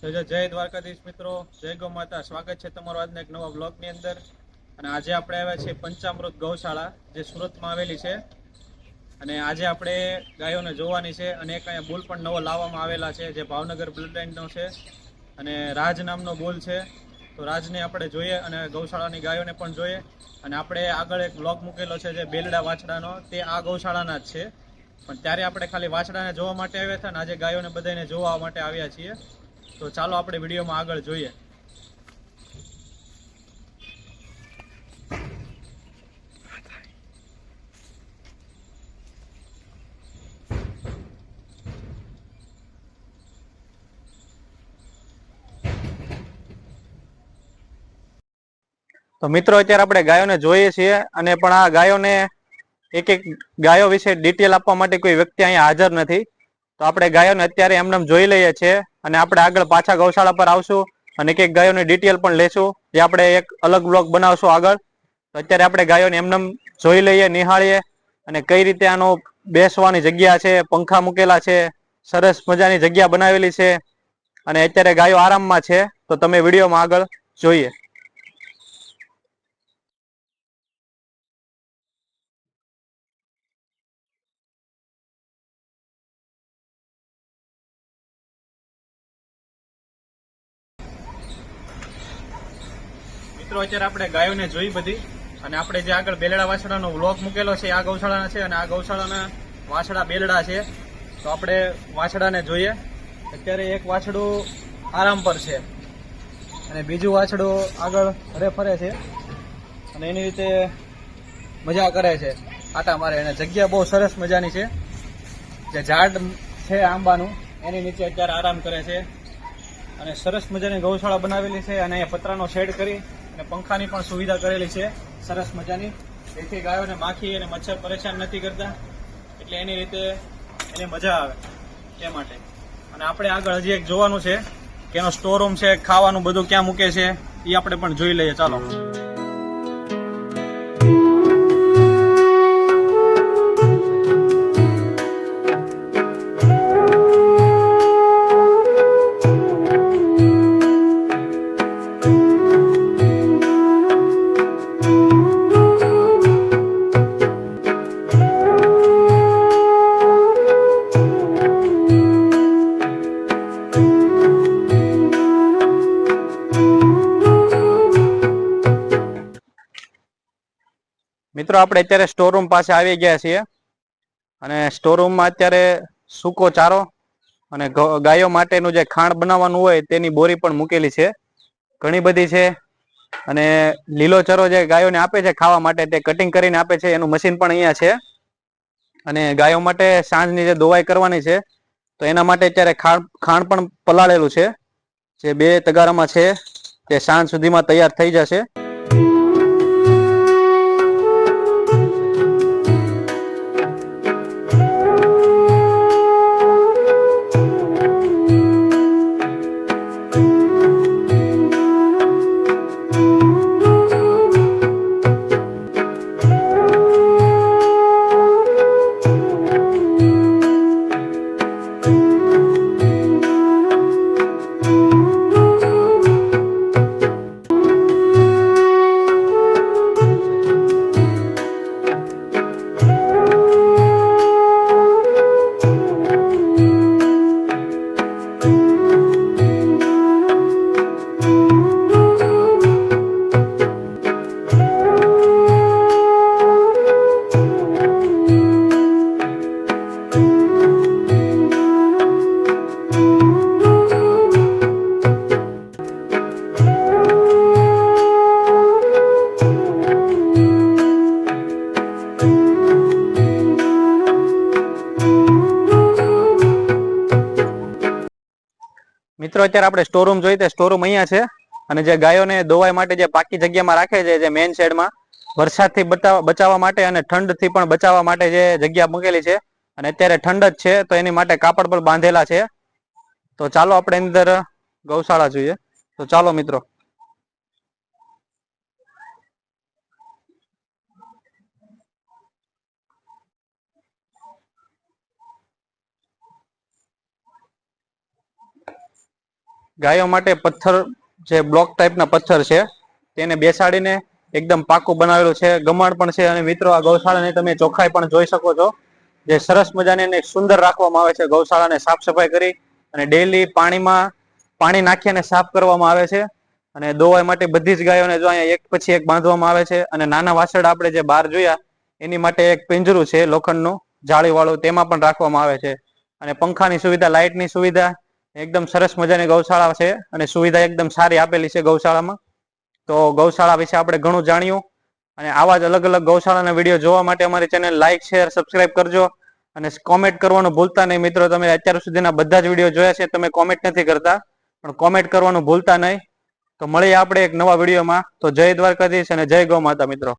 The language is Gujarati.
તો જય દ્વારકાધીશ મિત્રો, જય ગૌ માતા. સ્વાગત છે તમારું આજના એક નવા બ્લોગની અંદર. અને આજે આપણે આવ્યા છીએ પંચામૃત ગૌશાળા, જે સુરતમાં આવેલી છે. અને આજે આપણે ગાયોને જોવાની છે. અને એક અહીંયા બુલ પણ નવો લાવવામાં આવેલા છે, જે ભાવનગર બ્લડ લાઇનનો છે. અને રાજ નામનો બુલ છે. તો રાજને આપણે જોઈએ અને ગૌશાળાની ગાયોને પણ જોઈએ. અને આપણે આગળ એક બ્લોગ મૂકેલો છે, જે બેલડા વાછડાનો, તે આ ગૌશાળાના જ છે. પણ ત્યારે આપણે ખાલી વાછડાને જોવા માટે આવ્યા હતા, અને આજે ગાયોને બધાને જોવા માટે આવ્યા છીએ. તો ચાલો આપણે વિડીયોમાં આગળ જોઈએ. તો મિત્રો, અત્યારે આપણે ગાયોને જોઈએ છીએ. અને પણ આ ગાયોને એક એક ગાયો વિશે ડિટેલ આપવા માટે કોઈ વ્યક્તિ અહીંયા હાજર નથી. તો આપણે ગાયોને અત્યારે એમને જોઈ લઈએ છીએ. અને આપણે આગળ પાછા ગૌશાળા પર આવશું અને એક એક ગાયોની ડિટેલ પણ લેશું, જે આપણે એક અલગ બ્લોગ બનાવશું આગળ. તો અત્યારે આપણે ગાયોને એમને જોઈ લઈએ, નિહાળીએ, અને કઈ રીતે આનો બેસવાની જગ્યા છે, પંખા મૂકેલા છે, સરસ મજાની જગ્યા બનાવેલી છે. અને અત્યારે ગાયો આરામમાં છે. તો તમે વિડીયોમાં આગળ જોઈએ. મિત્રો, અત્યારે આપણે ગાયોને જોઈ બધી. અને આપણે જે આગળ બેલડા વાછડાનો વ્લોગ મૂકેલો છે, આ ગૌશાળાના છે. અને આ ગૌશાળાના વાછડા બેલડા છે. તો આપણે વાછડાને જોઈએ. અત્યારે એક વાછડું આરામ પર છે, અને બીજું વાછડું આગળ હરે ફરે છે, અને એની રીતે મજા કરે છે, આટા મારે. અને જગ્યા બહુ સરસ મજાની છે. જે ઝાડ છે આંબાનું, એની નીચે અત્યારે આરામ કરે છે. અને સરસ મજાની ગૌશાળા બનાવેલી છે. અને અહીંયા પતરાનો શેડ કરી અને પંખાની પણ સુવિધા કરેલી છે સરસ મજાની, જેથી ગાયોને માખી અને મચ્છર પરેશાન નથી કરતા. એટલે એની રીતે એને મજા આવે એ માટે. અને આપણે આગળ હજી એક જોવાનું છે કે એનો સ્ટોર રૂમ છે, ખાવાનું બધું ક્યાં મૂકે છે એ આપણે પણ જોઈ લઈએ. ચાલો. મિત્રો, આપણે અત્યારે સ્ટોર રૂમ પાસે આવી ગયા છીએ. અને સ્ટોર રૂમમાં અત્યારે સૂકો ચારો અને ગાયો માટેનું જે ખાણ બનાવવાનું હોય તેની બોરી પણ મૂકેલી છે, ઘણી બધી છે. અને લીલો ચરો જે ગાયોને આપે છે ખાવા માટે, તે કટિંગ કરીને આપે છે. એનું મશીન પણ અહીંયા છે. અને ગાયો માટે સાંજની જે દોવાઈ કરવાની છે, તો એના માટે અત્યારે ખાણ પણ પલાળેલું છે, જે 2 તગારામાં છે. તે સાંજ સુધીમાં તૈયાર થઈ જશે. મિત્રો, અત્યારે આપણે સ્ટોર રૂમ જોઈએ. સ્ટોર રૂમ અહીંયા છે. અને જે ગાયોને દોવાઈ માટે જે પાકી જગ્યામાં રાખે છે, જે મેઇન શેડમાં, વરસાદથી બચાવવા માટે અને ઠંડથી પણ બચાવવા માટે જે જગ્યા મૂકેલી છે. અને અત્યારે ઠંડ જ છે, તો એની માટે કાપડ પણ બાંધેલા છે. તો ચાલો આપણે અંદર ગૌશાળા જોઈએ. તો ચાલો મિત્રો. ગાયો માટે પથ્થર જે બ્લોક ટાઈપના પથ્થર છે તેને બેસાડીને એકદમ પાકું બનાવેલું છે, ગમાણ પણ છે. અને મિત્રો આ ગૌશાળાની તમે ચોખ્ખાઈ પણ જોઈ શકો છો, જે સરસ મજાની એને સુંદર રાખવામાં આવે છે. ગૌશાળાને સાફ સફાઈ કરી અને ડેઈલી પાણી નાખી અને સાફ કરવામાં આવે છે. અને દોવાઈ માટે બધી જ ગાયોને જો અહીંયા એક પછી એક બાંધવામાં આવે છે. અને નાના વાછરડા આપણે જે બહાર જોયા એની માટે એક પિંજરું છે લોખંડનું જાળીવાળું, તેમાં પણ રાખવામાં આવે છે. અને પંખાની સુવિધા, લાઇટની સુવિધા, એકદમ સરસ મજાની ગૌશાળા છે અને સુવિધા એકદમ સારી આપેલી છે ગૌશાળામાં. તો ગૌશાળા વિશે આપણે ઘણું જાણ્યું. અને આવા જ અલગ અલગ ગૌશાળાના વિડીયો જોવા માટે અમારી ચેનલ લાઇક, શેર, સબસ્ક્રાઇબ કરજો. અને કોમેન્ટ કરવાનું ભૂલતા નહીં મિત્રો. તમે અત્યાર સુધીના બધા જ વિડીયો જોયા છે, તમે કોમેન્ટ નથી કરતા, પણ કોમેન્ટ કરવાનું ભૂલતા નહીં. તો મળીએ આપણે એક નવા વિડીયોમાં. તો જય દ્વારકાધીશ અને જય ગૌ માતા મિત્રો.